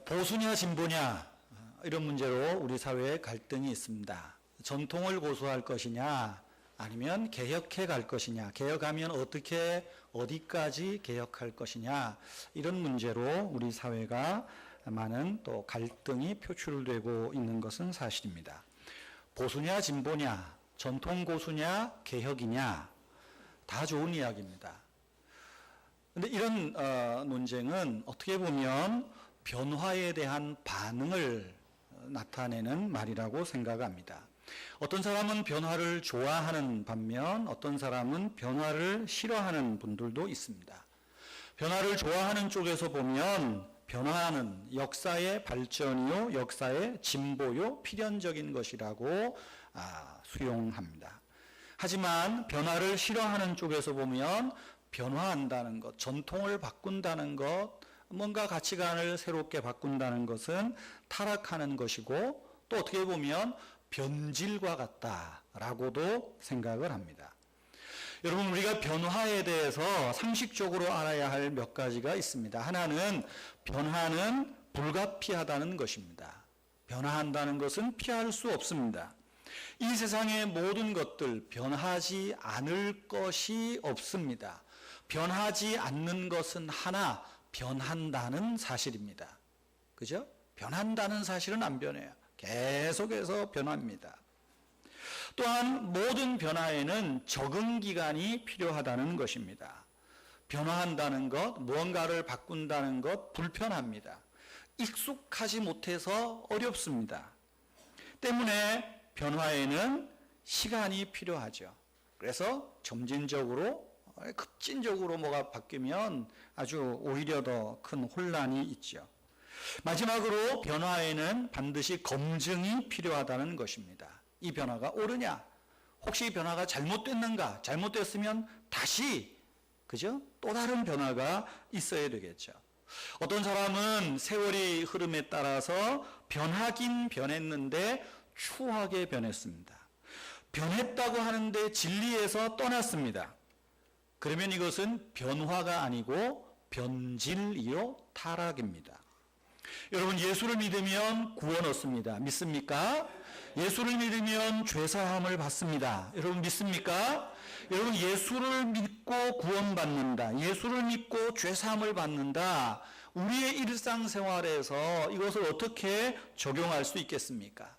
보수냐 진보냐 이런 문제로 우리 사회에 갈등이 있습니다. 전통을 고수할 것이냐 아니면 개혁해 갈 것이냐, 개혁하면 어떻게 어디까지 개혁할 것이냐 이런 문제로 우리 사회가 많은 또 갈등이 표출되고 있는 것은 사실입니다. 보수냐 진보냐, 전통 고수냐 개혁이냐 다 좋은 이야기입니다. 그런데 이런 논쟁은 어떻게 보면 변화에 대한 반응을 나타내는 말이라고 생각합니다. 어떤 사람은 변화를 좋아하는 반면 어떤 사람은 변화를 싫어하는 분들도 있습니다. 변화를 좋아하는 쪽에서 보면 변화는 역사의 발전이요, 역사의 진보요, 필연적인 것이라고 수용합니다. 하지만 변화를 싫어하는 쪽에서 보면 변화한다는 것, 전통을 바꾼다는 것, 뭔가 가치관을 새롭게 바꾼다는 것은 타락하는 것이고 또 어떻게 보면 변질과 같다라고도 생각을 합니다. 여러분, 우리가 변화에 대해서 상식적으로 알아야 할 몇 가지가 있습니다. 하나는 변화는 불가피하다는 것입니다. 변화한다는 것은 피할 수 없습니다. 이 세상의 모든 것들 변하지 않을 것이 없습니다. 변하지 않는 것은 하나, 변한다는 사실입니다. 그죠? 변한다는 사실은 안 변해요. 계속해서 변합니다. 또한 모든 변화에는 적응 기간이 필요하다는 것입니다. 변화한다는 것, 무언가를 바꾼다는 것 불편합니다. 익숙하지 못해서 어렵습니다. 때문에 변화에는 시간이 필요하죠. 그래서 점진적으로 급진적으로 뭐가 바뀌면 아주 오히려 더 큰 혼란이 있죠. 마지막으로 변화에는 반드시 검증이 필요하다는 것입니다. 이 변화가 옳으냐? 혹시 변화가 잘못됐는가? 잘못됐으면 다시 그죠? 또 다른 변화가 있어야 되겠죠. 어떤 사람은 세월이 흐름에 따라서 변하긴 변했는데 추하게 변했습니다. 변했다고 하는데 진리에서 떠났습니다. 그러면 이것은 변화가 아니고 변질이요 타락입니다. 여러분, 예수를 믿으면 구원 얻습니다. 믿습니까? 예수를 믿으면 죄사함을 받습니다. 여러분 믿습니까? 여러분, 예수를 믿고 구원받는다. 예수를 믿고 죄사함을 받는다. 우리의 일상생활에서 이것을 어떻게 적용할 수 있겠습니까?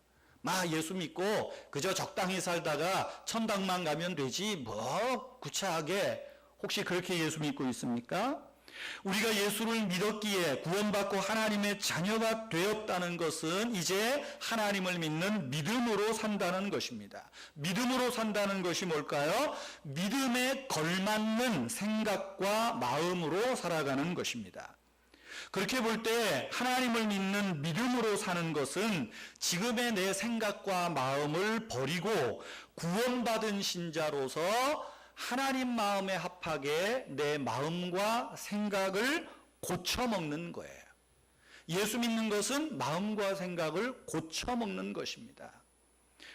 예수 믿고 그저 적당히 살다가 천당만 가면 되지 뭐 구차하게 혹시 그렇게 예수 믿고 있습니까? 우리가 예수를 믿었기에 구원받고 하나님의 자녀가 되었다는 것은 이제 하나님을 믿는 믿음으로 산다는 것입니다. 믿음으로 산다는 것이 뭘까요? 믿음에 걸맞는 생각과 마음으로 살아가는 것입니다. 그렇게 볼 때 하나님을 믿는 믿음으로 사는 것은 지금의 내 생각과 마음을 버리고 구원받은 신자로서 하나님 마음에 합하게 내 마음과 생각을 고쳐먹는 거예요. 예수 믿는 것은 마음과 생각을 고쳐먹는 것입니다.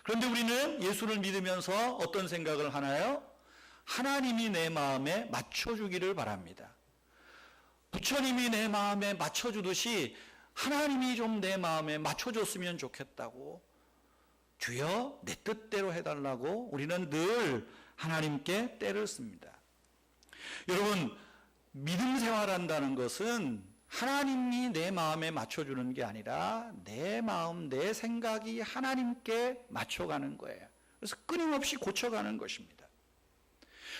그런데 우리는 예수를 믿으면서 어떤 생각을 하나요? 하나님이 내 마음에 맞춰주기를 바랍니다. 부처님이 내 마음에 맞춰주듯이 하나님이 좀 내 마음에 맞춰줬으면 좋겠다고, 주여 내 뜻대로 해달라고 우리는 늘 하나님께 때를 씁니다. 여러분, 믿음 생활한다는 것은 하나님이 내 마음에 맞춰주는 게 아니라 내 마음, 내 생각이 하나님께 맞춰가는 거예요. 그래서 끊임없이 고쳐가는 것입니다.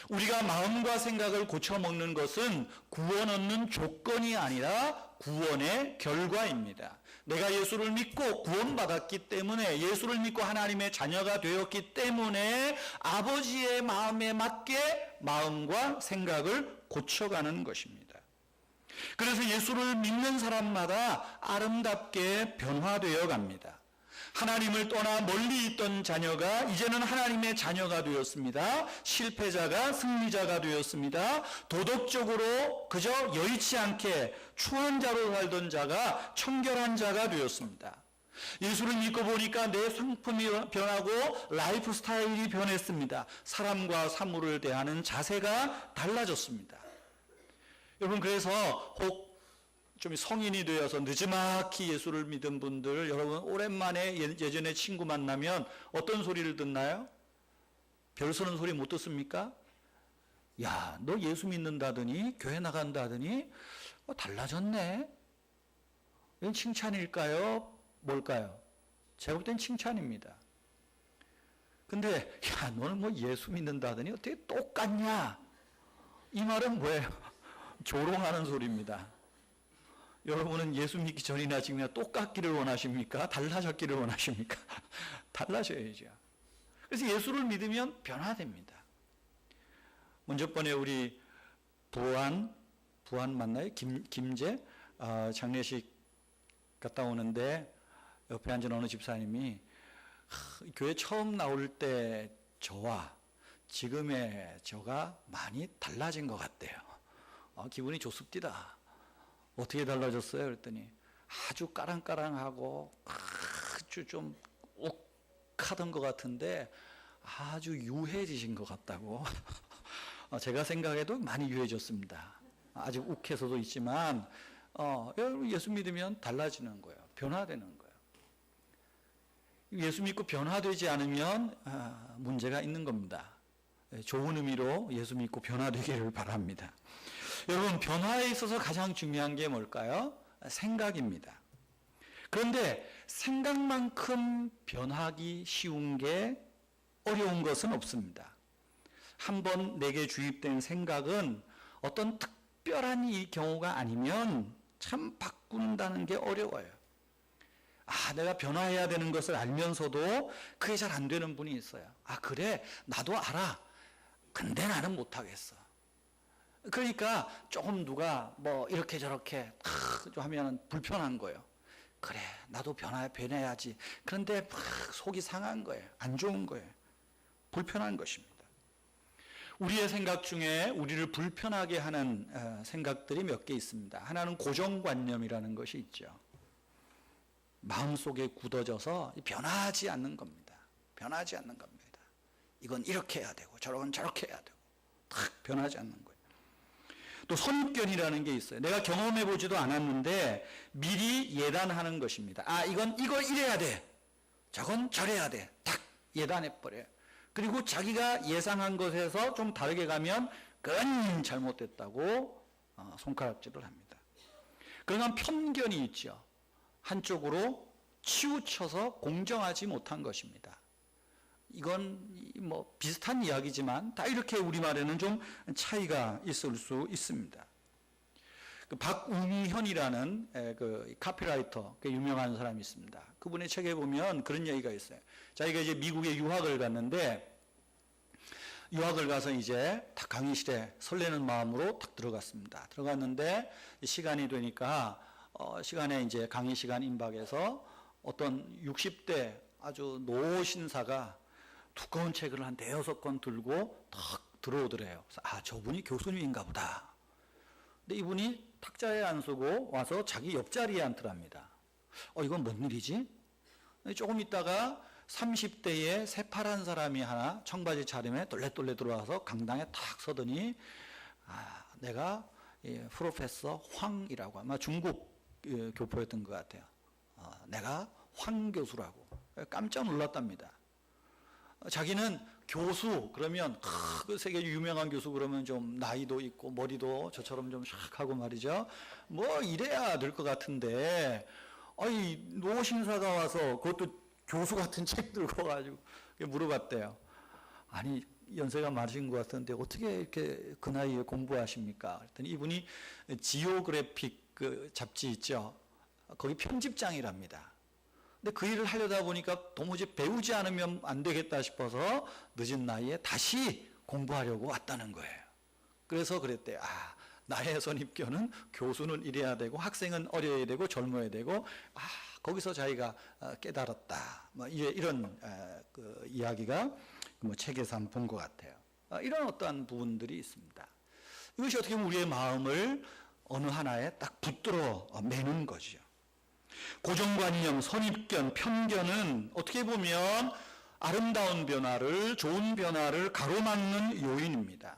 우리가 마음과 생각을 고쳐먹는 것은 구원 얻는 조건이 아니라 구원의 결과입니다. 내가 예수를 믿고 구원받았기 때문에, 예수를 믿고 하나님의 자녀가 되었기 때문에 아버지의 마음에 맞게 마음과 생각을 고쳐가는 것입니다. 그래서 예수를 믿는 사람마다 아름답게 변화되어 갑니다. 하나님을 떠나 멀리 있던 자녀가 이제는 하나님의 자녀가 되었습니다. 실패자가 승리자가 되었습니다. 도덕적으로 그저 여의치 않게 추한 자로 살던 자가 청결한 자가 되었습니다. 예수를 믿고 보니까 내 성품이 변하고 라이프 스타일이 변했습니다. 사람과 사물을 대하는 자세가 달라졌습니다. 여러분, 그래서 혹 좀 성인이 되어서 느지막이 예수를 믿은 분들, 여러분 오랜만에 예전에 친구 만나면 어떤 소리를 듣나요? 별서는 소리 못 듣습니까? 야, 너 예수 믿는다더니, 교회 나간다더니 달라졌네. 이건 칭찬일까요? 뭘까요? 제가 볼 땐 칭찬입니다. 근데 야, 너는 뭐 예수 믿는다더니 어떻게 똑같냐? 이 말은 뭐예요? 조롱하는 소리입니다. 여러분은 예수 믿기 전이나 지금이나 똑같기를 원하십니까? 달라졌기를 원하십니까? 달라져야죠. 그래서 예수를 믿으면 변화됩니다. 먼저 번에 우리 부안 맞나요? 김제 장례식 갔다 오는데 옆에 앉은 어느 집사님이 교회 처음 나올 때 저와 지금의 저가 많이 달라진 것 같대요. 기분이 좋습니다. 어떻게 달라졌어요? 그랬더니 아주 까랑까랑하고 아주 좀 욱하던 것 같은데 아주 유해지신 것 같다고. 제가 생각해도 많이 유해졌습니다. 아직 욱해서도 있지만 예수 믿으면 달라지는 거예요. 변화되는 거예요. 예수 믿고 변화되지 않으면 문제가 있는 겁니다. 좋은 의미로 예수 믿고 변화되기를 바랍니다. 여러분, 변화에 있어서 가장 중요한 게 뭘까요? 생각입니다. 그런데 생각만큼 변하기 쉬운 게 어려운 것은 없습니다. 한번 내게 주입된 생각은 어떤 특별한 이 경우가 아니면 참 바꾼다는 게 어려워요. 내가 변화해야 되는 것을 알면서도 그게 잘 안 되는 분이 있어요. 그래, 나도 알아. 근데 나는 못하겠어. 그러니까 조금 누가 뭐 이렇게 저렇게 좀 하면 불편한 거예요. 그래, 나도 변해야지. 그런데 막 속이 상한 거예요. 안 좋은 거예요. 불편한 것입니다. 우리의 생각 중에 우리를 불편하게 하는 생각들이 몇 개 있습니다. 하나는 고정관념이라는 것이 있죠. 마음속에 굳어져서 변하지 않는 겁니다. 변하지 않는 겁니다. 이건 이렇게 해야 되고 저건 저렇게 해야 되고 탁 변하지 않는 거예요. 또 선입견이라는 게 있어요. 내가 경험해 보지도 않았는데 미리 예단하는 것입니다. 이건 이걸 이래야 돼. 저건 저래야 돼. 탁 예단해 버려요. 그리고 자기가 예상한 것에서 좀 다르게 가면 그건 잘못됐다고 손가락질을 합니다. 그러나 편견이 있죠. 한쪽으로 치우쳐서 공정하지 못한 것입니다. 이건 뭐 비슷한 이야기지만 다 이렇게 우리말에는 좀 차이가 있을 수 있습니다. 박웅현이라는 그 카피라이터, 유명한 사람이 있습니다. 그분의 책에 보면 그런 얘기가 있어요. 자기가 이제 미국에 유학을 갔는데 유학을 가서 이제 딱 강의실에 설레는 마음으로 딱 들어갔습니다. 들어갔는데 시간이 되니까 시간에 이제 강의 시간 임박해서 어떤 60대 아주 노신사가 두꺼운 책을 한 5-6권 들고 탁 들어오더래요. 그래서 저분이 교수님인가 보다. 근데 이분이 탁자에 안 서고 와서 자기 옆자리에 앉더랍니다. 이건 뭔 일이지? 조금 있다가 30대의 새파란 사람이 하나 청바지 차림에 똘레똘레 들어와서 강당에 탁 서더니 내가 프로페서 황이라고 아마 중국 교포였던 것 같아요. 내가 황 교수라고 깜짝 놀랐답니다. 자기는 교수 그러면 그 세계 유명한 교수 그러면 좀 나이도 있고 머리도 저처럼 좀 샥하고 말이죠. 뭐 이래야 될 것 같은데 노신사가 와서 그것도 교수 같은 책 들고 가지고 물어봤대요. 연세가 많으신 것 같은데 어떻게 이렇게 그 나이에 공부하십니까? 그랬더니 이분이 지오그래픽 그 잡지 있죠. 거기 편집장이랍니다. 근데 그 일을 하려다 보니까 도무지 배우지 않으면 안 되겠다 싶어서 늦은 나이에 다시 공부하려고 왔다는 거예요. 그래서 그랬대요. 나의 선입견은 교수는 이래야 되고 학생은 어려야 되고 젊어야 되고 거기서 자기가 깨달았다. 뭐 이런 그 이야기가 뭐 책에서 한번 본 것 같아요. 이런 어떠한 부분들이 있습니다. 이것이 어떻게 보면 우리의 마음을 어느 하나에 딱 붙들어 매는 거죠. 고정관념, 선입견, 편견은 어떻게 보면 아름다운 변화를, 좋은 변화를 가로막는 요인입니다.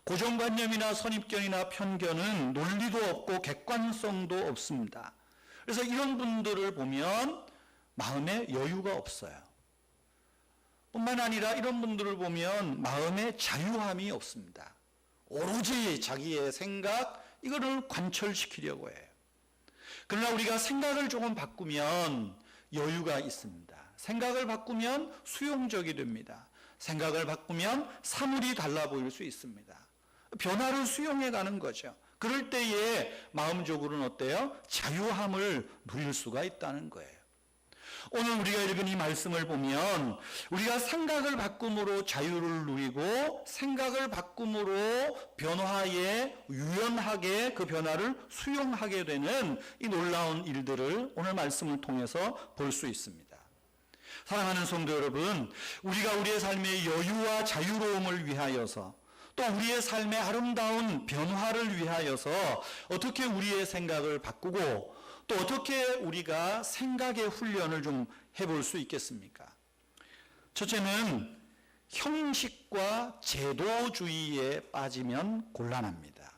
고정관념이나 선입견이나 편견은 논리도 없고 객관성도 없습니다. 그래서 이런 분들을 보면 마음에 여유가 없어요. 뿐만 아니라 이런 분들을 보면 마음에 자유함이 없습니다. 오로지 자기의 생각, 이거를 관철시키려고 해요. 그러나 우리가 생각을 조금 바꾸면 여유가 있습니다. 생각을 바꾸면 수용적이 됩니다. 생각을 바꾸면 사물이 달라 보일 수 있습니다. 변화를 수용해 가는 거죠. 그럴 때에 마음적으로는 어때요? 자유함을 누릴 수가 있다는 거예요. 오늘 우리가 읽은 이 말씀을 보면 우리가 생각을 바꿈으로 자유를 누리고 생각을 바꿈으로 변화에 유연하게 그 변화를 수용하게 되는 이 놀라운 일들을 오늘 말씀을 통해서 볼 수 있습니다. 사랑하는 성도 여러분, 우리가 우리의 삶의 여유와 자유로움을 위하여서 또 우리의 삶의 아름다운 변화를 위하여서 어떻게 우리의 생각을 바꾸고 또 어떻게 우리가 생각의 훈련을 좀 해볼 수 있겠습니까? 첫째는 형식과 제도주의에 빠지면 곤란합니다.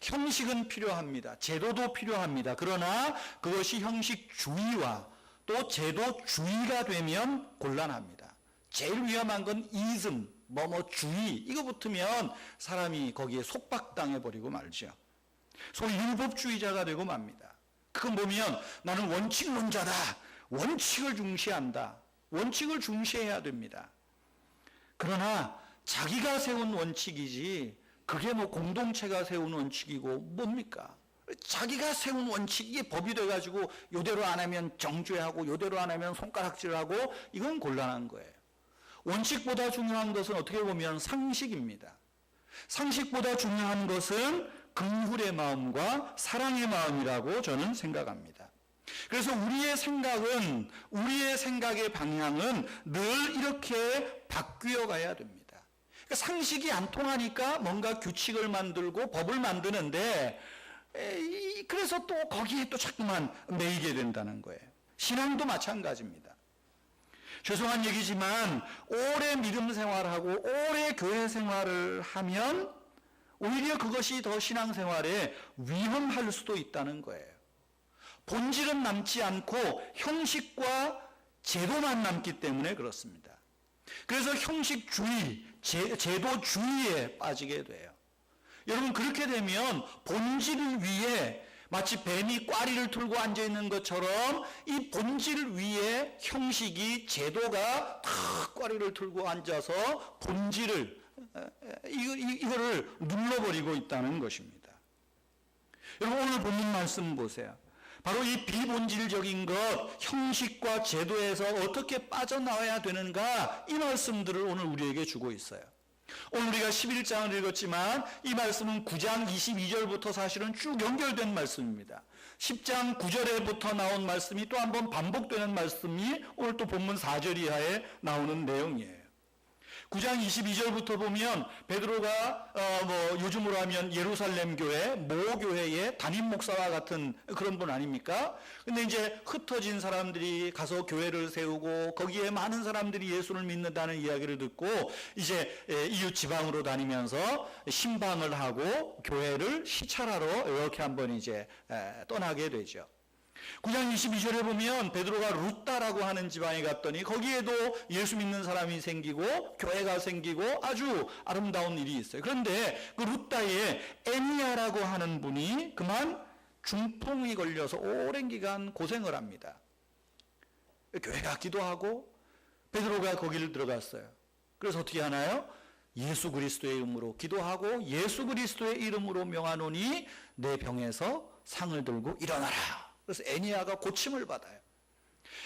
형식은 필요합니다. 제도도 필요합니다. 그러나 그것이 형식주의와 또 제도주의가 되면 곤란합니다. 제일 위험한 건 이즘, 뭐뭐주의, 이거 붙으면 사람이 거기에 속박당해 버리고 말죠. 소위 율법주의자가 되고 맙니다. 그건 보면 나는 원칙론자다. 원칙을 중시한다. 원칙을 중시해야 됩니다. 그러나 자기가 세운 원칙이지 그게 뭐 공동체가 세운 원칙이고 뭡니까? 자기가 세운 원칙, 이게 법이 돼가지고 요대로 안 하면 정죄하고 요대로 안 하면 손가락질하고 이건 곤란한 거예요. 원칙보다 중요한 것은 어떻게 보면 상식입니다. 상식보다 중요한 것은 긍휼의 마음과 사랑의 마음이라고 저는 생각합니다. 그래서 우리의 생각은, 우리의 생각의 방향은 늘 이렇게 바뀌어 가야 됩니다. 그러니까 상식이 안 통하니까 뭔가 규칙을 만들고 법을 만드는데 그래서 또 거기에 또 자꾸만 매이게 된다는 거예요. 신앙도 마찬가지입니다. 죄송한 얘기지만 오래 믿음 생활하고 오래 교회 생활을 하면 오히려 그것이 더 신앙생활에 위험할 수도 있다는 거예요. 본질은 남지 않고 형식과 제도만 남기 때문에 그렇습니다. 그래서 형식주의, 제도주의에 빠지게 돼요. 여러분, 그렇게 되면 본질 위에 마치 뱀이 꽈리를 틀고 앉아있는 것처럼 이 본질 위에 형식이, 제도가 탁 꽈리를 틀고 앉아서 본질을 이거를 눌러버리고 있다는 것입니다. 여러분, 오늘 본문 말씀 보세요. 바로 이 비본질적인 것, 형식과 제도에서 어떻게 빠져나와야 되는가, 이 말씀들을 오늘 우리에게 주고 있어요. 오늘 우리가 11장을 읽었지만 이 말씀은 9장 22절부터 사실은 쭉 연결된 말씀입니다. 10장 9절에부터 나온 말씀이 또 한번 반복되는 말씀이 오늘 또 본문 4절 이하에 나오는 내용이에요. 9장 22절부터 보면 베드로가 요즘으로 하면 예루살렘 교회, 모 교회의 담임 목사와 같은 그런 분 아닙니까? 근데 이제 흩어진 사람들이 가서 교회를 세우고 거기에 많은 사람들이 예수를 믿는다는 이야기를 듣고 이제 이웃 지방으로 다니면서 신방을 하고 교회를 시찰하러 이렇게 한번 이제 떠나게 되죠. 9장 22절에 보면 베드로가 루다라고 하는 지방에 갔더니 거기에도 예수 믿는 사람이 생기고 교회가 생기고 아주 아름다운 일이 있어요. 그런데 그 루다에 애니야라고 하는 분이 그만 중풍이 걸려서 오랜 기간 고생을 합니다. 교회가 기도하고 베드로가 거기를 들어갔어요. 그래서 어떻게 하나요? 예수 그리스도의 이름으로 기도하고 예수 그리스도의 이름으로 명하노니 내 병에서 상을 들고 일어나라. 그래서 애니야가 고침을 받아요.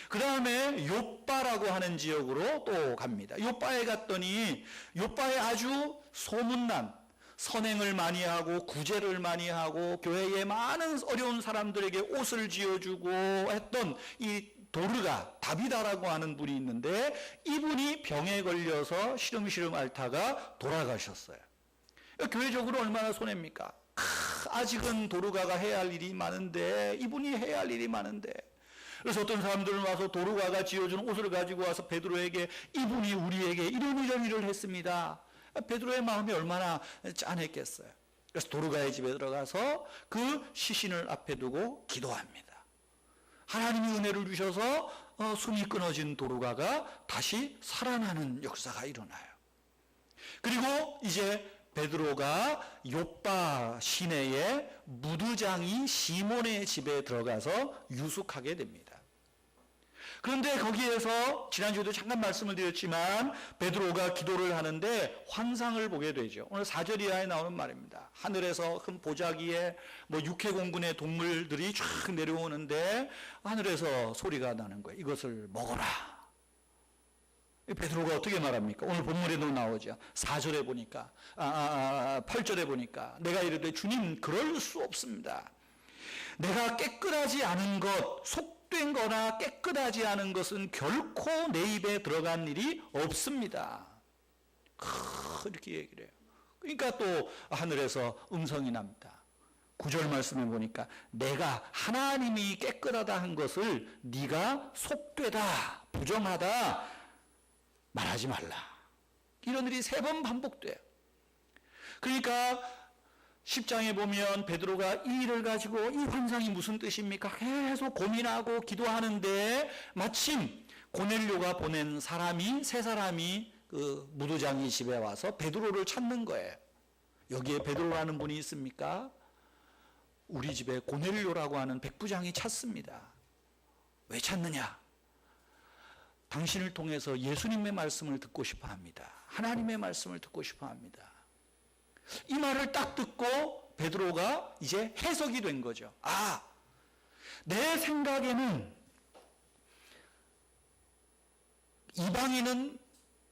그 다음에 요빠라고 하는 지역으로 또 갑니다. 요빠에 갔더니 요빠에 아주 소문난 선행을 많이 하고 구제를 많이 하고 교회에 많은 어려운 사람들에게 옷을 지어주고 했던 이 도르가, 다비다라고 하는 분이 있는데 이분이 병에 걸려서 시름시름 앓다가 돌아가셨어요. 교회적으로 얼마나 손해입니까? 아직은 도르가가 해야 할 일이 많은데, 이분이 해야 할 일이 많은데. 그래서 어떤 사람들은 와서 도르가가 지어준 옷을 가지고 와서 베드로에게 이분이 우리에게 이런 일을 했습니다. 베드로의 마음이 얼마나 짠했겠어요. 그래서 도르가의 집에 들어가서 그 시신을 앞에 두고 기도합니다. 하나님이 은혜를 주셔서 숨이 끊어진 도르가가 다시 살아나는 역사가 일어나요. 그리고 이제 베드로가 요빠 시내의 무두장이 시몬의 집에 들어가서 유숙하게 됩니다. 그런데 거기에서 지난주에도 잠깐 말씀을 드렸지만 베드로가 기도를 하는데 환상을 보게 되죠. 오늘 4절 이하에 나오는 말입니다. 하늘에서 큰 보자기에 육해공군의 동물들이 쫙 내려오는데 하늘에서 소리가 나는 거예요. 이것을 먹어라. 베드로가 어떻게 말합니까? 오늘 본문에도 나오죠. 4절에 보니까 8절에 보니까 내가 이르되 주님 그럴 수 없습니다. 내가 깨끗하지 않은 것 속된 거나 깨끗하지 않은 것은 결코 내 입에 들어간 일이 없습니다. 이렇게 얘기를 해요. 그러니까 또 하늘에서 음성이 납니다. 9절 말씀을 보니까 내가 하나님이 깨끗하다 한 것을 네가 속되다 부정하다 말하지 말라. 이런 일이 3번 반복돼요. 그러니까 10장에 보면 베드로가 이 일을 가지고 이 환상이 무슨 뜻입니까? 계속 고민하고 기도하는데 마침 고넬료가 보낸 사람이 세 사람이 그 무두장이 집에 와서 베드로를 찾는 거예요. 여기에 베드로라는 분이 있습니까? 우리 집에 고넬료라고 하는 백부장이 찾습니다. 왜 찾느냐? 당신을 통해서 예수님의 말씀을 듣고 싶어 합니다. 하나님의 말씀을 듣고 싶어 합니다. 이 말을 딱 듣고 베드로가 이제 해석이 된 거죠. 내 생각에는 이방인은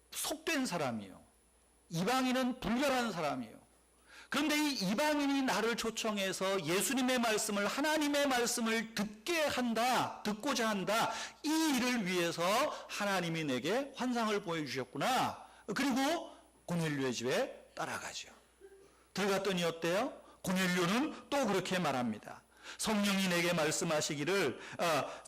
속된 사람이요. 이방인은 불결한 사람이요. 그런데 이 이방인이 나를 초청해서 예수님의 말씀을 하나님의 말씀을 듣고자 한다. 이 일을 위해서 하나님이 내게 환상을 보여주셨구나. 그리고 고넬료의 집에 따라가죠. 들어갔더니 어때요? 고넬료는 또 그렇게 말합니다. 성령이 내게 말씀하시기를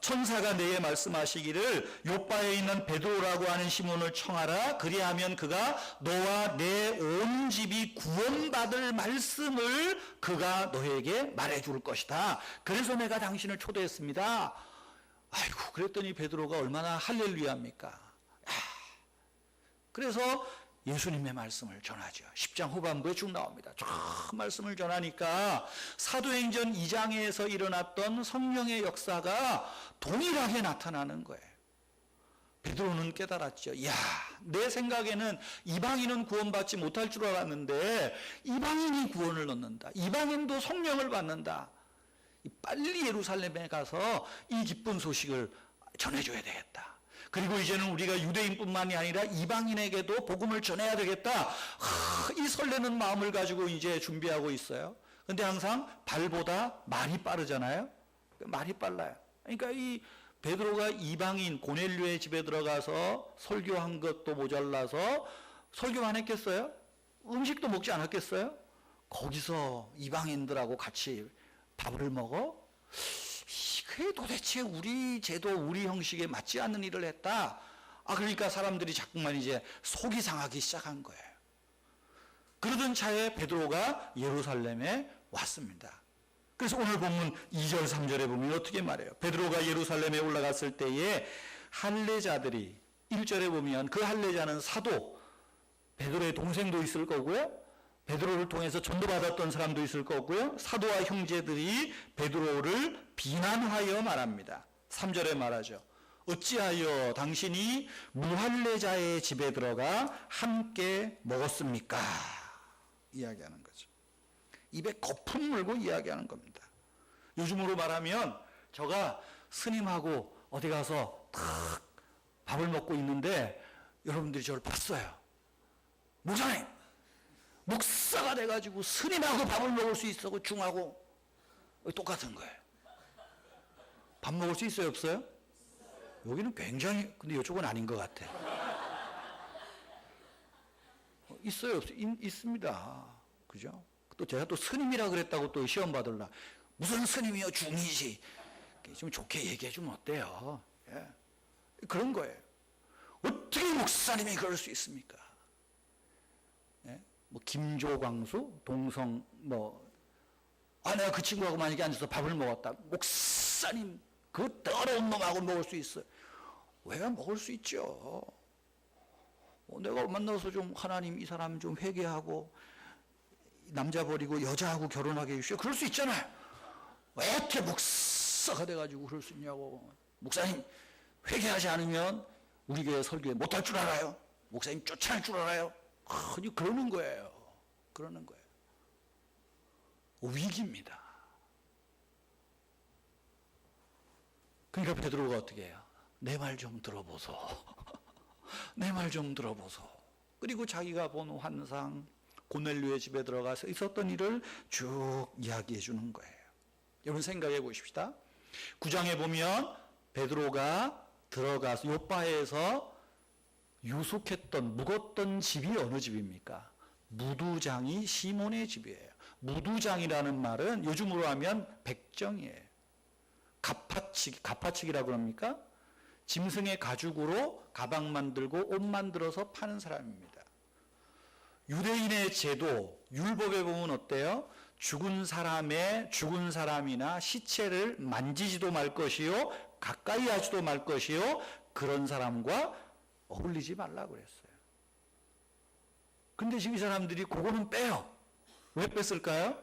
천사가 내게 말씀하시기를 요빠에 있는 베드로라고 하는 시몬을 청하라. 그리하면 그가 너와 내 온 집이 구원받을 말씀을 그가 너에게 말해줄 것이다. 그래서 내가 당신을 초대했습니다. 아이고, 그랬더니 베드로가 얼마나 할렐루야입니까? 그래서 예수님의 말씀을 전하죠. 10장 후반부에 쭉 나옵니다. 쭉 말씀을 전하니까 사도행전 2장에서 일어났던 성령의 역사가 동일하게 나타나는 거예요. 베드로는 깨달았죠. 내 생각에는 이방인은 구원받지 못할 줄 알았는데 이방인이 구원을 얻는다. 이방인도 성령을 받는다. 빨리 예루살렘에 가서 이 기쁜 소식을 전해줘야 되겠다. 그리고 이제는 우리가 유대인뿐만이 아니라 이방인에게도 복음을 전해야 되겠다. 이 설레는 마음을 가지고 이제 준비하고 있어요. 근데 항상 발보다 말이 빠르잖아요. 말이 빨라요. 그러니까 이 베드로가 이방인 고넬료의 집에 들어가서 설교한 것도 모자라서 설교만 했겠어요? 음식도 먹지 않았겠어요? 거기서 이방인들하고 같이 밥을 먹어? 그게 도대체 우리 제도, 우리 형식에 맞지 않는 일을 했다. 그러니까 사람들이 자꾸만 이제 속이 상하기 시작한 거예요. 그러던 차에 베드로가 예루살렘에 왔습니다. 그래서 오늘 본문 2절, 3절에 보면 어떻게 말해요? 베드로가 예루살렘에 올라갔을 때에 할례자들이 1절에 보면 그 할례자는 사도, 베드로의 동생도 있을 거고요. 베드로를 통해서 전도받았던 사람도 있을 거고요. 사도와 형제들이 베드로를 비난하여 말합니다. 3절에 말하죠. 어찌하여 당신이 무할례자의 집에 들어가 함께 먹었습니까? 이야기하는 거죠. 입에 거품 물고 이야기하는 겁니다. 요즘으로 말하면 제가 스님하고 어디 가서 탁 밥을 먹고 있는데 여러분들이 저를 봤어요. 목사님! 목사가 돼가지고 스님하고 밥을 먹을 수 있어. 중하고 똑같은 거예요. 밥 먹을 수 있어요, 없어요? 여기는 굉장히, 근데 이쪽은 아닌 것 같아. 있어요, 없어요? 있습니다. 그죠? 또 제가 또 스님이라 그랬다고 또 시험 받을라. 무슨 스님이요? 중이지. 좀 좋게 얘기해 주면 어때요? 예. 그런 거예요. 어떻게 목사님이 그럴 수 있습니까? 뭐 김조광수, 동성 내가 그 친구하고 만약에 앉아서 밥을 먹었다. 목사님, 그 더러운 놈하고 먹을 수 있어요. 왜 먹을 수 있죠? 내가 만나서 좀 하나님 이 사람 좀 회개하고 남자 버리고 여자하고 결혼하게 해주시오. 그럴 수 있잖아요. 왜 이렇게 목사가 돼가지고 그럴 수 있냐고. 목사님 회개하지 않으면 우리 교회 설교에 못할 줄 알아요. 목사님 쫓아낼 줄 알아요. 그러는 거예요. 그러는 거예요. 위기입니다. 그러니까 베드로가 어떻게 해요? 내 말 좀 들어보소. 내 말 좀 들어보소. 그리고 자기가 본 환상, 고넬료의 집에 들어가서 있었던 일을 쭉 이야기해 주는 거예요. 여러분 생각해 보십시다. 9장에 보면 베드로가 들어가서 요바에서 유숙했던 묵었던 집이 어느 집입니까? 무두장이 시몬의 집이에요. 무두장이라는 말은 요즘으로 하면 백정이에요. 가파치기라고 그럽니까? 짐승의 가죽으로 가방 만들고 옷 만들어서 파는 사람입니다. 유대인의 제도, 율법에 보면 어때요? 죽은 사람이나 시체를 만지지도 말 것이요, 가까이 하지도 말 것이요, 그런 사람과 어울리지 말라고 그랬어요. 근데 지금 이 사람들이 그거는 빼요. 왜 뺐을까요?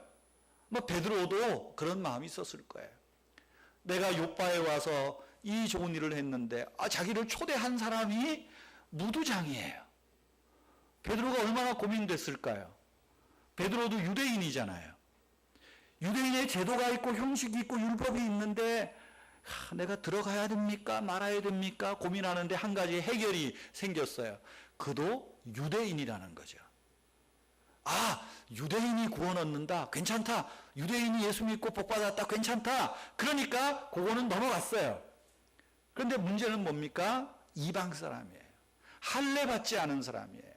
베드로도 그런 마음이 있었을 거예요. 내가 요바에 와서 이 좋은 일을 했는데 자기를 초대한 사람이 무두장이에요. 베드로가 얼마나 고민됐을까요? 베드로도 유대인이잖아요. 유대인의 제도가 있고 형식이 있고 율법이 있는데 내가 들어가야 됩니까? 말아야 됩니까? 고민하는데 한 가지 해결이 생겼어요. 그도 유대인이라는 거죠. 유대인이 구원 얻는다. 괜찮다. 유대인이 예수 믿고 복 받았다. 괜찮다. 그러니까 그거는 넘어갔어요. 그런데 문제는 뭡니까? 이방 사람이에요. 할례 받지 않은 사람이에요.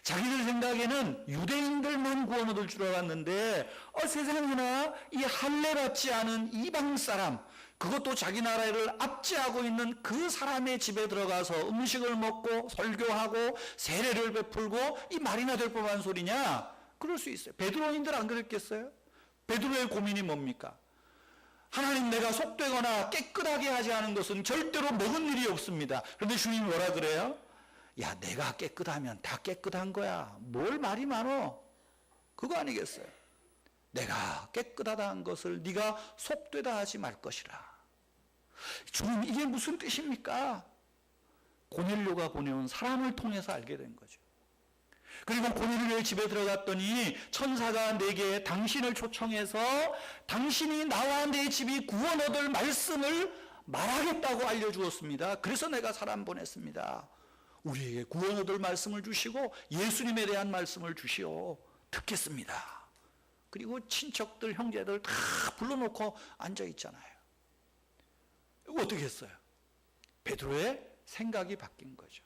자기들 생각에는 유대인들만 구원 얻을 줄 알았는데 세상에나 이 할례 받지 않은 이방 사람, 그것도 자기 나라를 압제하고 있는 그 사람의 집에 들어가서 음식을 먹고 설교하고 세례를 베풀고 이 말이나 될 법한 소리냐? 그럴 수 있어요. 베드로인들 안 그랬겠어요? 베드로의 고민이 뭡니까? 하나님, 내가 속되거나 깨끗하게 하지 않은 것은 절대로 먹은 일이 없습니다. 그런데 주님이 뭐라 그래요? 야, 내가 깨끗하면 다 깨끗한 거야. 뭘 말이 많어? 그거 아니겠어요? 내가 깨끗하다는 것을 네가 속되다 하지 말 것이라. 주님, 이게 무슨 뜻입니까? 고넬료가 보내온 사람을 통해서 알게 된 거죠. 그리고 고넬료의 집에 들어갔더니 천사가 내게 당신을 초청해서 당신이 나와 내 집이 구원 얻을 말씀을 말하겠다고 알려주었습니다. 그래서 내가 사람 보냈습니다. 우리에게 구원 얻을 말씀을 주시고 예수님에 대한 말씀을 주시오. 듣겠습니다. 그리고 친척들, 형제들 다 불러놓고 앉아있잖아요. 어떻게 했어요? 베드로의 생각이 바뀐 거죠.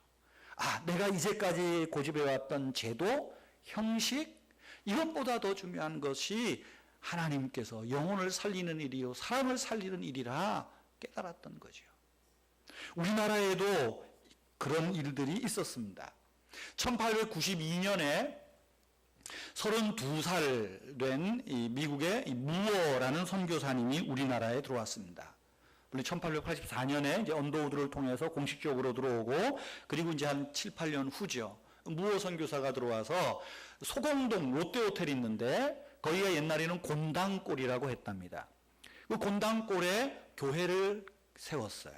내가 이제까지 고집해왔던 제도, 형식, 이것보다 더 중요한 것이 하나님께서 영혼을 살리는 일이요 사람을 살리는 일이라 깨달았던 거죠. 우리나라에도 그런 일들이 있었습니다. 1892년에 32살 된 미국의 무어라는 선교사님이 우리나라에 들어왔습니다. 물론 1884년에 이제 언더우드를 통해서 공식적으로 들어오고, 그리고 이제 한 7, 8년 후죠. 무어 선교사가 들어와서 소공동 롯데호텔이 있는데 거기가 옛날에는 곤당골이라고 했답니다. 그 곤당골에 교회를 세웠어요.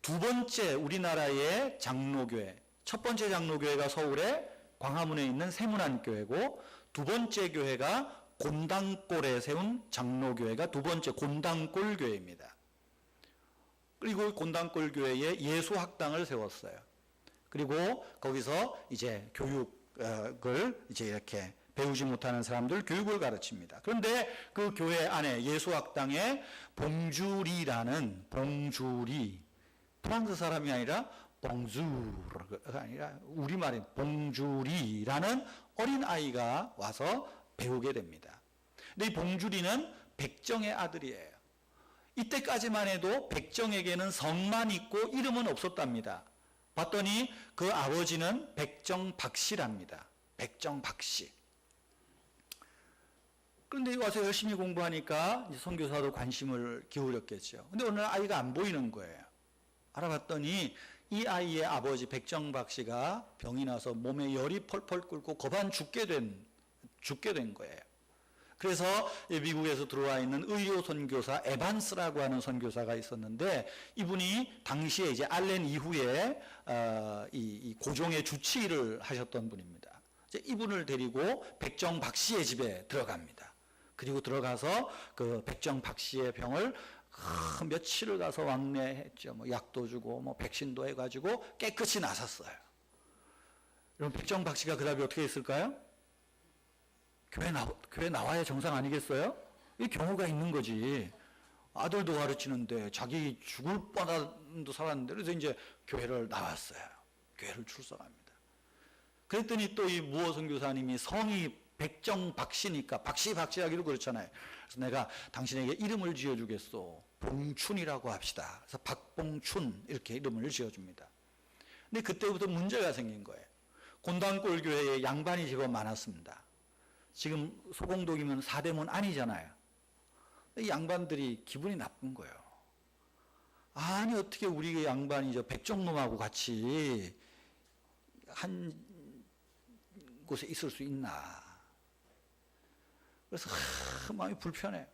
두 번째 우리나라의 장로교회, 첫 번째 장로교회가 서울에 광화문에 있는 세문안교회고, 두 번째 교회가 곤당골에 세운 장로교회가 두 번째 곤당골교회입니다. 그리고 곤당골 교회에 예수학당을 세웠어요. 그리고 거기서 이제 교육을 이제 이렇게 배우지 못하는 사람들 교육을 가르칩니다. 그런데 그 교회 안에 예수학당에 봉주리라는, 봉주리, 프랑스 사람이 아니라 봉주가 아니라 우리말인 봉주리라는 어린 아이가 와서 배우게 됩니다. 근데 이 봉주리는 백정의 아들이에요. 이때까지만 해도 백정에게는 성만 있고 이름은 없었답니다. 봤더니 그 아버지는 백정 박씨랍니다. 백정박씨. 그런데 와서 열심히 공부하니까 이제 선교사도 관심을 기울였겠죠. 근데 어느 날 아이가 안 보이는 거예요. 알아봤더니 이 아이의 아버지 백정박씨가 병이 나서 몸에 열이 펄펄 끓고 거반 죽게 된 거예요. 그래서 미국에서 들어와 있는 의료 선교사 에반스라고 하는 선교사가 있었는데, 이분이 당시에 이제 알렌 이후에 이 고종의 주치의를 하셨던 분입니다. 이제 이분을 데리고 백정박씨의 집에 들어갑니다. 그리고 들어가서 그 백정박씨의 병을 며칠을 가서 왕래했죠. 뭐 약도 주고 뭐 백신도 해가지고 깨끗이 나섰어요. 여러분, 백정박씨가 그 다음에 어떻게 했을까요? 교회 나와야 정상 아니겠어요? 이 경우가 있는 거지. 아들도 가르치는데 자기 죽을 뻔한도 살았는데, 그래서 이제 교회를 나왔어요. 교회를 출석합니다. 그랬더니 또 이 무호 선교사님이 성이 백정박씨니까 박씨 하기도 그렇잖아요. 그래서 내가 당신에게 이름을 지어주겠소. 봉춘이라고 합시다. 그래서 박봉춘 이렇게 이름을 지어줍니다. 근데 그때부터 문제가 생긴 거예요. 곤단골 교회에 양반이 제법 많았습니다. 지금 소공동이면 사대문 아니잖아요. 이 양반들이 기분이 나쁜 거예요. 아니 어떻게 우리 양반이 저 백정놈하고 같이 한 곳에 있을 수 있나. 그래서 마음이 불편해요.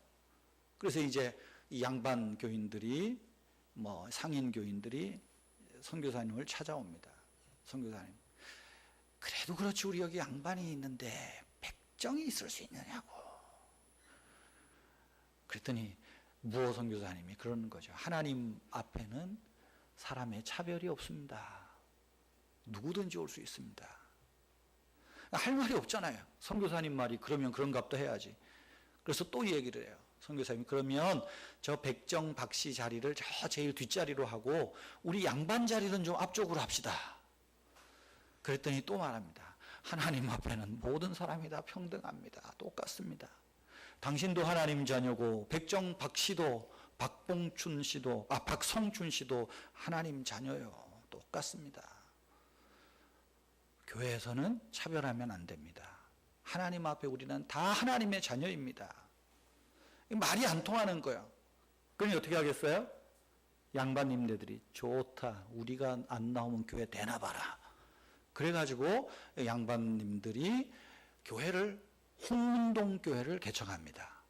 그래서 이제 이 양반 교인들이 뭐 상인 교인들이 선교사님을 찾아옵니다. 선교사님, 그래도 그렇지 우리 여기 양반이 있는데 백정이 있을 수 있느냐고. 그랬더니 무호 선교사님이 그러는 거죠. 하나님 앞에는 사람의 차별이 없습니다. 누구든지 올 수 있습니다. 할 말이 없잖아요. 선교사님 말이 그러면 그런 값도 해야지. 그래서 또 얘기를 해요. 선교사님이 그러면 저 백정박씨 자리를 저 제일 뒷자리로 하고 우리 양반 자리는 좀 앞쪽으로 합시다. 그랬더니 또 말합니다. 하나님 앞에는 모든 사람이 다 평등합니다. 똑같습니다. 당신도 하나님 자녀고 백정박씨도 박봉춘 씨도 박성춘 씨도 하나님 자녀요. 똑같습니다. 교회에서는 차별하면 안 됩니다. 하나님 앞에 우리는 다 하나님의 자녀입니다. 말이 안 통하는 거예요. 그러니 어떻게 하겠어요? 양반님네들이 좋다. 우리가 안 나오면 교회 되나봐라. 그래가지고 양반님들이 교회를 홍문동 교회를 개척합니다.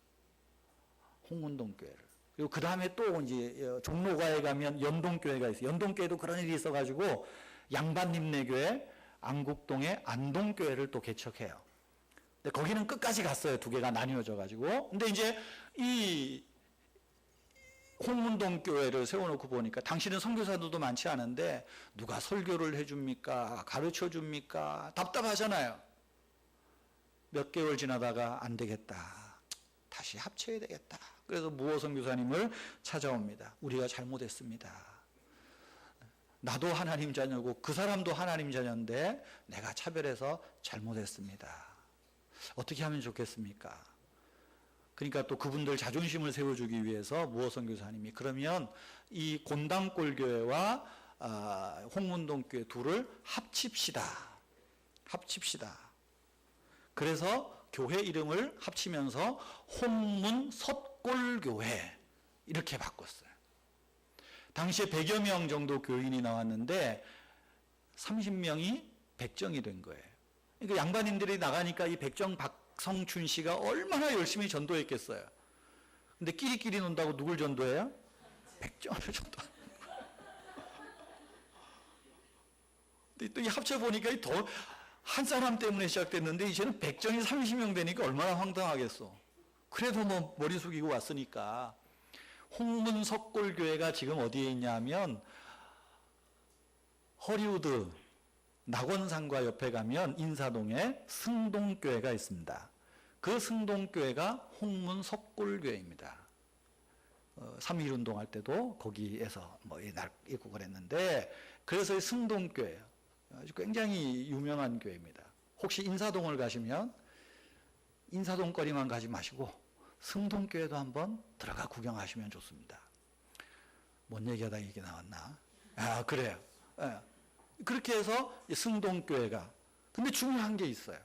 홍문동 교회를. 그리고 그 다음에 또 이제 종로가에 가면 연동교회가 있어요. 연동교회도 그런 일이 있어가지고 양반님네 교회 안국동에 안동교회를 또 개척해요. 근데 거기는 끝까지 갔어요. 두 개가 나뉘어져가지고. 근데 이제 이 홍문동 교회를 세워놓고 보니까 당시는 선교사들도 많지 않은데 누가 설교를 해줍니까? 가르쳐 줍니까? 답답하잖아요. 몇 개월 지나다가 안 되겠다. 다시 합쳐야 되겠다. 그래서 무호 선교사님을 찾아옵니다. 우리가 잘못했습니다. 나도 하나님 자녀고 그 사람도 하나님 자녀인데 내가 차별해서 잘못했습니다. 어떻게 하면 좋겠습니까? 그러니까 또 그분들 자존심을 세워주기 위해서 무호 선교사님이 그러면 이 곤당골 교회와 홍문동 교회 둘을 합칩시다. 그래서 교회 이름을 합치면서 홍문석골교회 이렇게 바꿨어요. 당시에 100여 명 정도 교인이 나왔는데 30명이 백정이 된 거예요. 그러니까 양반인들이 나가니까 이 백정 박성춘 씨가 얼마나 열심히 전도했겠어요. 근데 끼리끼리 논다고 누굴 전도해요? 백정을 전도하는 거예요. 근데 또 이 합쳐보니까 더 한 사람 때문에 시작됐는데 이제는 백정이 30명 되니까 얼마나 황당하겠어. 그래도 뭐 머리 숙이고 왔으니까. 홍문석골교회가 지금 어디에 있냐 하면 허리우드 낙원상과 옆에 가면 인사동에 승동교회가 있습니다. 그 승동교회가 홍문석골교회입니다. 3.1운동 할 때도 거기에서 뭐 날 있고 그랬는데, 그래서 승동교회예요. 아주 굉장히 유명한 교회입니다. 혹시 인사동을 가시면 인사동 거리만 가지 마시고 승동교회도 한번 들어가 구경하시면 좋습니다. 뭔 얘기하다 이게 나왔나? 그래요. 예. 그렇게 해서 승동교회가 근데 중요한 게 있어요.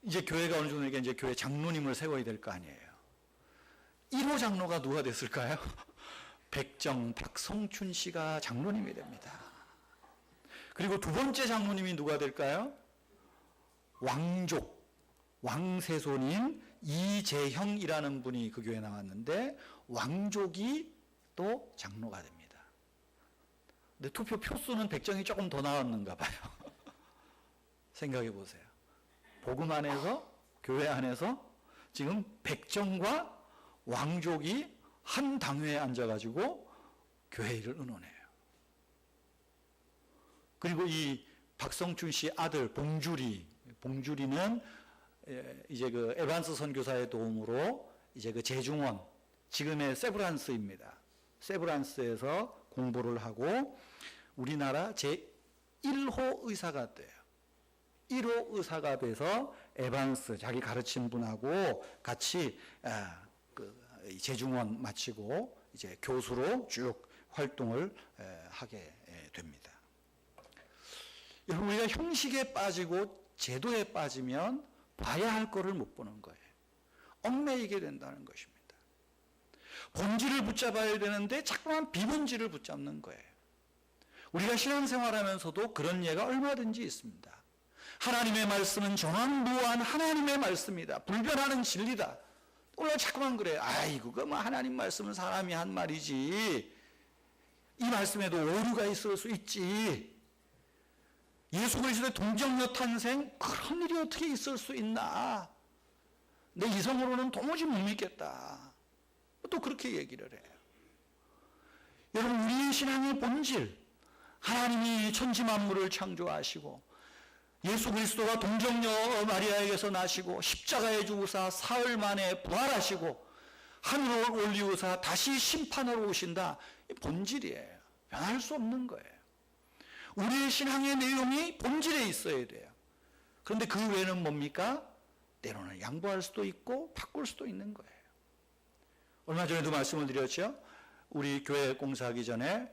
이제 교회가 어느 정도 이제 교회 장로님을 세워야 될 거 아니에요. 1호 장로가 누가 됐을까요? 백정 박성춘 씨가 장로님이 됩니다. 그리고 두 번째 장로님이 누가 될까요? 왕족, 왕세손인 이재형이라는 분이 그 교회에 나왔는데 왕족이 또 장로가 됩니다. 근데 투표 표수는 백정이 조금 더 나왔는가 봐요. 생각해 보세요. 복음 안에서, 교회 안에서 지금 백정과 왕족이 한 당회에 앉아가지고 교회 일을 의논해요. 그리고 이 박성춘 씨 아들 봉주리는 이제 그 에반스 선교사의 도움으로 이제 그 제중원, 지금의 세브란스입니다. 세브란스에서 공부를 하고 우리나라 제1호 의사가 돼요. 1호 의사가 돼서 에반스 자기 가르친 분하고 같이 재중원 마치고 이제 교수로 쭉 활동을 하게 됩니다. 여러분, 우리가 형식에 빠지고 제도에 빠지면 봐야 할 거를 못 보는 거예요. 얽매이게 된다는 것입니다. 본질을 붙잡아야 되는데 자꾸만 비본질을 붙잡는 거예요. 우리가 신앙생활하면서도 그런 예가 얼마든지 있습니다. 하나님의 말씀은 전환무한 하나님의 말씀이다. 불변하는 진리다. 오늘 자꾸만 그래요. 아이고, 그 뭐 하나님 말씀은 사람이 한 말이지. 이 말씀에도 오류가 있을 수 있지. 예수 그리스도의 동정녀 탄생, 그런 일이 어떻게 있을 수 있나. 내 이성으로는 도무지 못 믿겠다. 또 그렇게 얘기를 해요. 여러분, 우리의 신앙의 본질, 하나님이 천지 만물을 창조하시고 예수 그리스도가 동정녀 마리아에게서 나시고 십자가에 죽으사 사흘 만에 부활하시고 하늘을 올리우사 다시 심판하러 오신다. 이 본질이에요. 변할 수 없는 거예요. 우리의 신앙의 내용이 본질에 있어야 돼요. 그런데 그 외에는 뭡니까? 때로는 양보할 수도 있고 바꿀 수도 있는 거예요. 얼마 전에도 말씀을 드렸죠. 우리 교회 공사하기 전에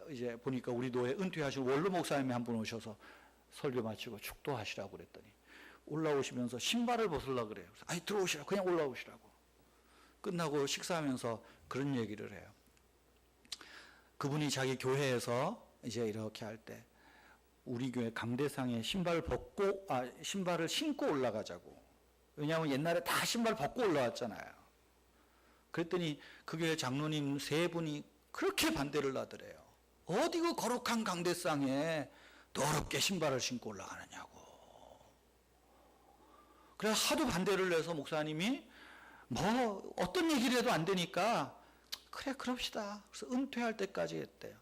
이제 보니까 우리 노예 은퇴하신 원로 목사님이 한 분 오셔서 설교 마치고 축도하시라고 그랬더니 올라오시면서 신발을 벗으려고 그래요. 그래서 아니 들어오시라고, 그냥 올라오시라고. 끝나고 식사하면서 그런 얘기를 해요. 그분이 자기 교회에서 이제 이렇게 할 때 우리 교회 강대상에 신발을 신고 올라가자고. 왜냐하면 옛날에 다 신발 벗고 올라왔잖아요. 그랬더니 그 교회 장로님 3분이 그렇게 반대를 하더래요. 어디 그 거룩한 강대상에 더럽게 신발을 신고 올라가느냐고. 그래서 하도 반대를 해서 목사님이 뭐 어떤 얘기를 해도 안 되니까 그래 그럽시다. 그래서 은퇴할 때까지 했대요.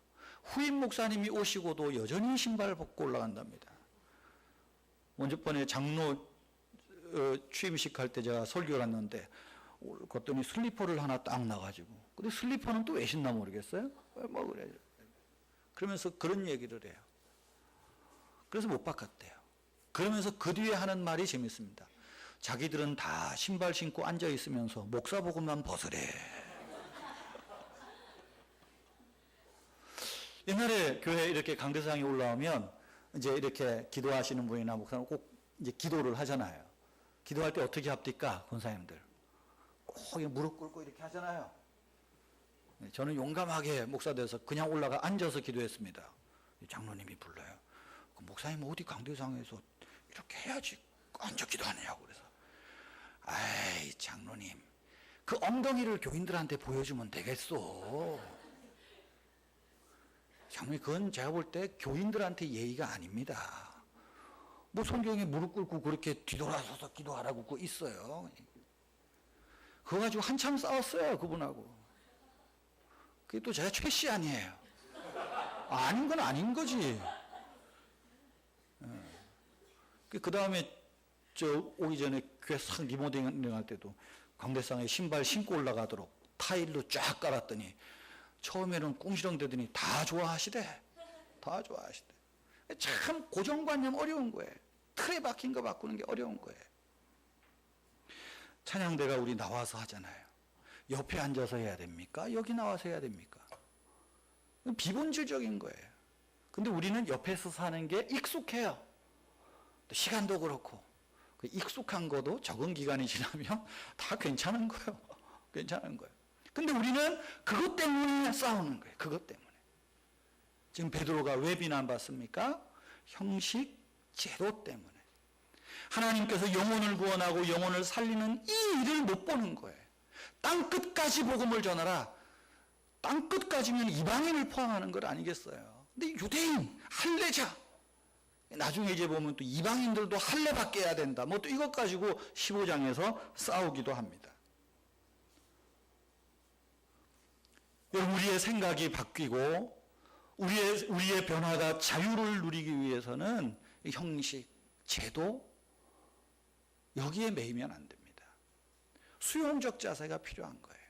후임 목사님이 오시고도 여전히 신발을 벗고 올라간답니다. 먼저 번에 장로 취임식 할 때 제가 설교를 했는데 그랬더니 슬리퍼를 하나 딱 나가지고, 근데 슬리퍼는 또 왜 신나 모르겠어요? 뭐 그래. 그러면서 그런 얘기를 해요. 그래서 못 바꿨대요. 그러면서 그 뒤에 하는 말이 재밌습니다. 자기들은 다 신발 신고 앉아 있으면서 목사 복음만 벗으래. 옛날에 교회에 이렇게 강대상이 올라오면 이제 이렇게 기도하시는 분이나 목사는 꼭 이제 기도를 하잖아요. 기도할 때 어떻게 합니까? 권사님들. 꼭 무릎 꿇고 이렇게 하잖아요. 저는 용감하게 목사 돼서 그냥 올라가 앉아서 기도했습니다. 장로님이 불러요. 목사님 어디 강대상에서 이렇게 해야지 앉아 기도하느냐고. 그래서 아이 장로님, 그 엉덩이를 교인들한테 보여주면 되겠어. 장로님, 그건 제가 볼 때 교인들한테 예의가 아닙니다. 뭐 성경에 무릎 꿇고 그렇게 뒤돌아서서 기도하라고 그거 있어요. 그거 가지고 한참 싸웠어요, 그분하고. 그게 또 제가 최씨 아니에요. 아닌 건 아닌 거지. 그 다음에 저 오기 전에 교회 싹 리모델링 할 때도 강대상에 신발 신고 올라가도록 타일로 쫙 깔았더니 처음에는 꿍시렁대더니 다 좋아하시대. 다 좋아하시대. 참 고정관념 어려운 거예요. 틀에 박힌 거 바꾸는 게 어려운 거예요. 찬양대가 우리 나와서 하잖아요. 옆에 앉아서 해야 됩니까? 여기 나와서 해야 됩니까? 비본질적인 거예요. 근데 우리는 옆에서 사는 게 익숙해요. 또 시간도 그렇고. 그 익숙한 것도 적은 기간이 지나면 다 괜찮은 거예요. 괜찮은 거예요. 근데 우리는 그것 때문에 싸우는 거예요. 그것 때문에. 지금 베드로가 왜 비난받습니까? 형식, 제도 때문에. 하나님께서 영혼을 구원하고 영혼을 살리는 이 일을 못 보는 거예요. 땅 끝까지 복음을 전하라. 땅 끝까지면 이방인을 포함하는 것 아니겠어요? 근데 유대인, 할례자. 나중에 이제 보면 또 이방인들도 할례 받게 해야 된다. 뭐 또 이것 가지고 15장에서 싸우기도 합니다. 여러분, 우리의 생각이 바뀌고 우리의 변화가 자유를 누리기 위해서는 형식, 제도 여기에 매이면 안 됩니다. 수용적 자세가 필요한 거예요.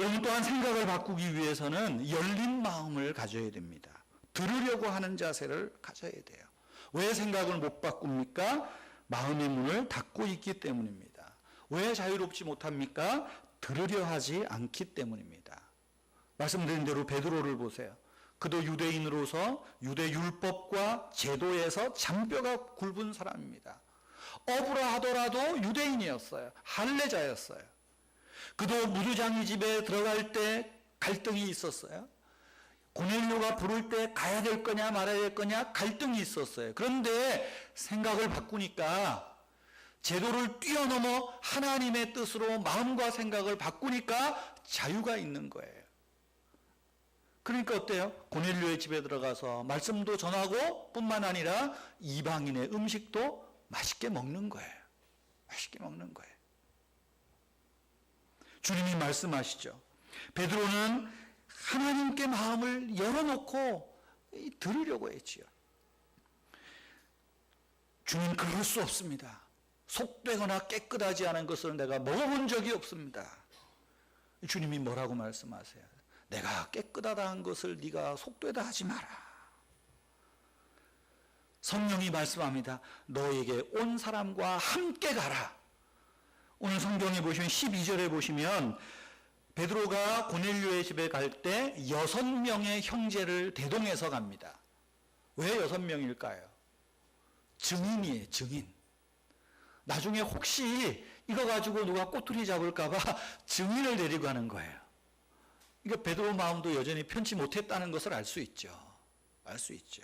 여러분, 또한 생각을 바꾸기 위해서는 열린 마음을 가져야 됩니다. 들으려고 하는 자세를 가져야 돼요. 왜 생각을 못 바꿉니까? 마음의 문을 닫고 있기 때문입니다. 왜 자유롭지 못합니까? 들으려 하지 않기 때문입니다. 말씀드린 대로 베드로를 보세요. 그도 유대인으로서 유대 율법과 제도에서 잔뼈가 굵은 사람입니다. 어부라 하더라도 유대인이었어요. 할례자였어요. 그도 무두장이 집에 들어갈 때 갈등이 있었어요. 고넬료가 부를 때 가야 될 거냐 말아야 될 거냐 갈등이 있었어요. 그런데 생각을 바꾸니까, 제도를 뛰어넘어 하나님의 뜻으로 마음과 생각을 바꾸니까 자유가 있는 거예요. 그러니까 어때요? 고넬료의 집에 들어가서 말씀도 전하고 뿐만 아니라 이방인의 음식도 맛있게 먹는 거예요. 맛있게 먹는 거예요. 주님이 말씀하시죠. 베드로는 하나님께 마음을 열어놓고 들으려고 했지요. 주님, 그럴 수 없습니다. 속되거나 깨끗하지 않은 것을 내가 먹어본 적이 없습니다. 주님이 뭐라고 말씀하세요? 내가 깨끗하다는 것을 네가 속되다 하지 마라. 성령이 말씀합니다. 너에게 온 사람과 함께 가라. 오늘 성경에 보시면 12절에 보시면 베드로가 고넬료의 집에 갈 때 6명의 형제를 대동해서 갑니다. 왜 6명일까요? 증인이에요, 증인. 나중에 혹시 이거 가지고 누가 꼬투리 잡을까 봐 증인을 데리고 가는 거예요. 그러니까 베드로 마음도 여전히 편치 못했다는 것을 알 수 있죠. 알 수 있죠.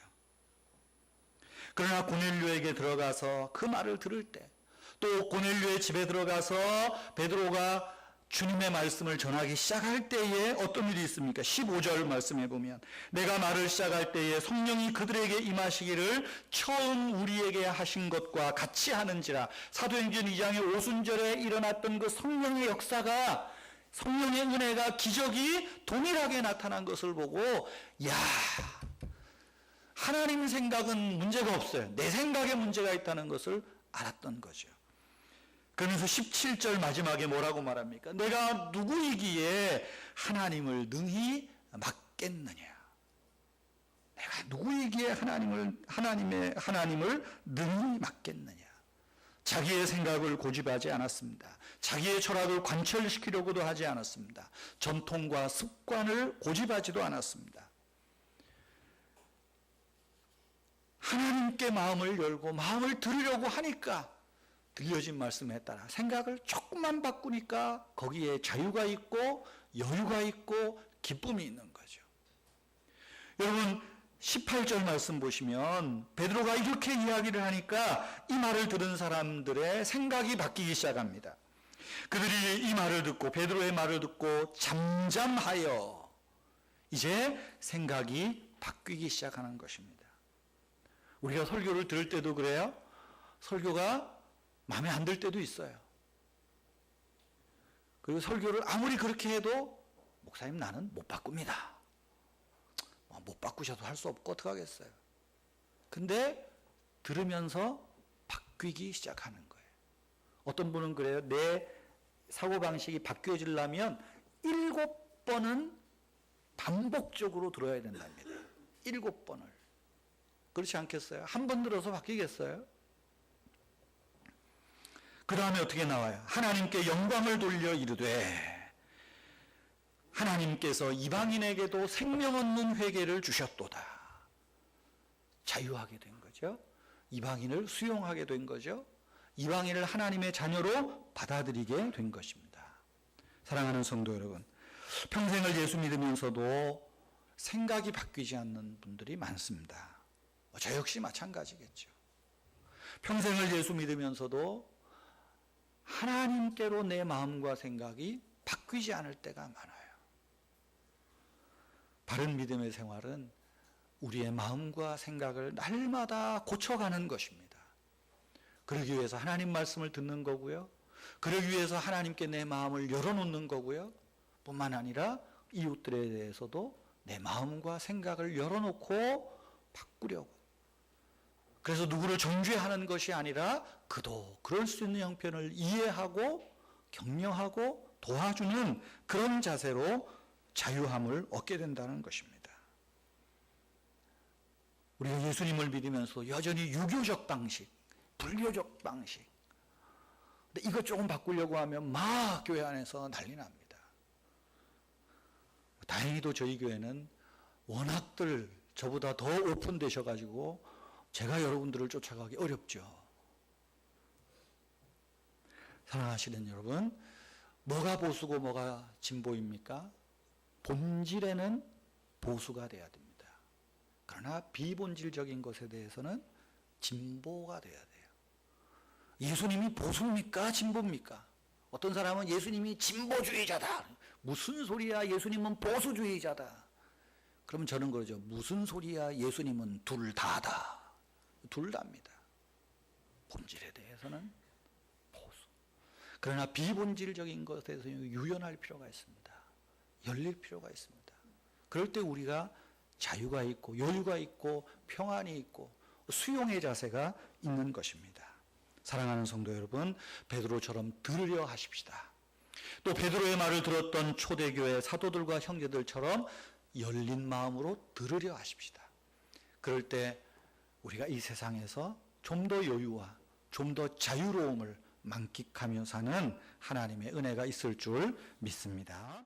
그러나 고넬료에게 들어가서 그 말을 들을 때, 또 고넬료의 집에 들어가서 베드로가 주님의 말씀을 전하기 시작할 때에 어떤 일이 있습니까? 15절 말씀해 보면, 내가 말을 시작할 때에 성령이 그들에게 임하시기를 처음 우리에게 하신 것과 같이 하는지라. 사도행전 2장의 오순절에 일어났던 그 성령의 역사가, 성령의 은혜가, 기적이 동일하게 나타난 것을 보고, 야, 하나님 생각은 문제가 없어요. 내 생각에 문제가 있다는 것을 알았던 거죠. 그러면서 17절 마지막에 뭐라고 말합니까? 내가 누구이기에 하나님을 능히 맡겠느냐? 내가 누구이기에 하나님을 능히 맡겠느냐? 자기의 생각을 고집하지 않았습니다. 자기의 철학을 관철시키려고도 하지 않았습니다. 전통과 습관을 고집하지도 않았습니다. 하나님께 마음을 열고 마음을 들으려고 하니까 들려진 말씀에 따라 생각을 조금만 바꾸니까 거기에 자유가 있고 여유가 있고 기쁨이 있는 거죠. 여러분, 18절 말씀 보시면 베드로가 이렇게 이야기를 하니까 이 말을 들은 사람들의 생각이 바뀌기 시작합니다. 그들이 이 말을 듣고, 베드로의 말을 듣고 잠잠하여 이제 생각이 바뀌기 시작하는 것입니다. 우리가 설교를 들을 때도 그래요. 설교가 마음에 안 들 때도 있어요. 그리고 설교를 아무리 그렇게 해도 목사님 나는 못 바꿉니다. 못 바꾸셔도 할 수 없고 어떡하겠어요. 근데 들으면서 바뀌기 시작하는 거예요. 어떤 분은 그래요. 내 사고방식이 바뀌어지려면 7번은 반복적으로 들어야 된답니다. 7번을. 그렇지 않겠어요? 한 번 들어서 바뀌겠어요? 그 다음에 어떻게 나와요? 하나님께 영광을 돌려 이르되, 하나님께서 이방인에게도 생명 없는 회개를 주셨도다. 자유하게 된 거죠. 이방인을 수용하게 된 거죠. 이방인을 하나님의 자녀로 받아들이게 된 것입니다. 사랑하는 성도 여러분, 평생을 예수 믿으면서도 생각이 바뀌지 않는 분들이 많습니다. 저 역시 마찬가지겠죠. 평생을 예수 믿으면서도 하나님께로 내 마음과 생각이 바뀌지 않을 때가 많아요. 바른 믿음의 생활은 우리의 마음과 생각을 날마다 고쳐가는 것입니다. 그러기 위해서 하나님 말씀을 듣는 거고요. 그러기 위해서 하나님께 내 마음을 열어놓는 거고요. 뿐만 아니라 이웃들에 대해서도 내 마음과 생각을 열어놓고 바꾸려고. 그래서 누구를 정죄하는 것이 아니라 그도 그럴 수 있는 형편을 이해하고 격려하고 도와주는 그런 자세로 자유함을 얻게 된다는 것입니다. 우리가 예수님을 믿으면서 여전히 유교적 방식, 불교적 방식, 근데 이것 조금 바꾸려고 하면 막 교회 안에서 난리 납니다. 다행히도 저희 교회는 워낙들 저보다 더 오픈되셔가지고 제가 여러분들을 쫓아가기 어렵죠. 사랑하시는 여러분, 뭐가 보수고 뭐가 진보입니까? 본질에는 보수가 돼야 됩니다. 그러나 비본질적인 것에 대해서는 진보가 돼야 돼요. 예수님이 보수입니까? 진보입니까? 어떤 사람은 예수님이 진보주의자다. 무슨 소리야? 예수님은 보수주의자다. 그러면 저는 그러죠. 무슨 소리야? 예수님은 둘 다다. 둘 다입니다. 본질에 대해서는 보수. 그러나 비본질적인 것에 대해서 유연할 필요가 있습니다. 열릴 필요가 있습니다. 그럴 때 우리가 자유가 있고 여유가 있고 평안이 있고 수용의 자세가 있는 것입니다. 사랑하는 성도 여러분, 베드로처럼 들으려 하십시다. 또 베드로의 말을 들었던 초대교회 사도들과 형제들처럼 열린 마음으로 들으려 하십시다. 그럴 때 우리가 이 세상에서 좀 더 여유와 좀 더 자유로움을 만끽하며 사는 하나님의 은혜가 있을 줄 믿습니다.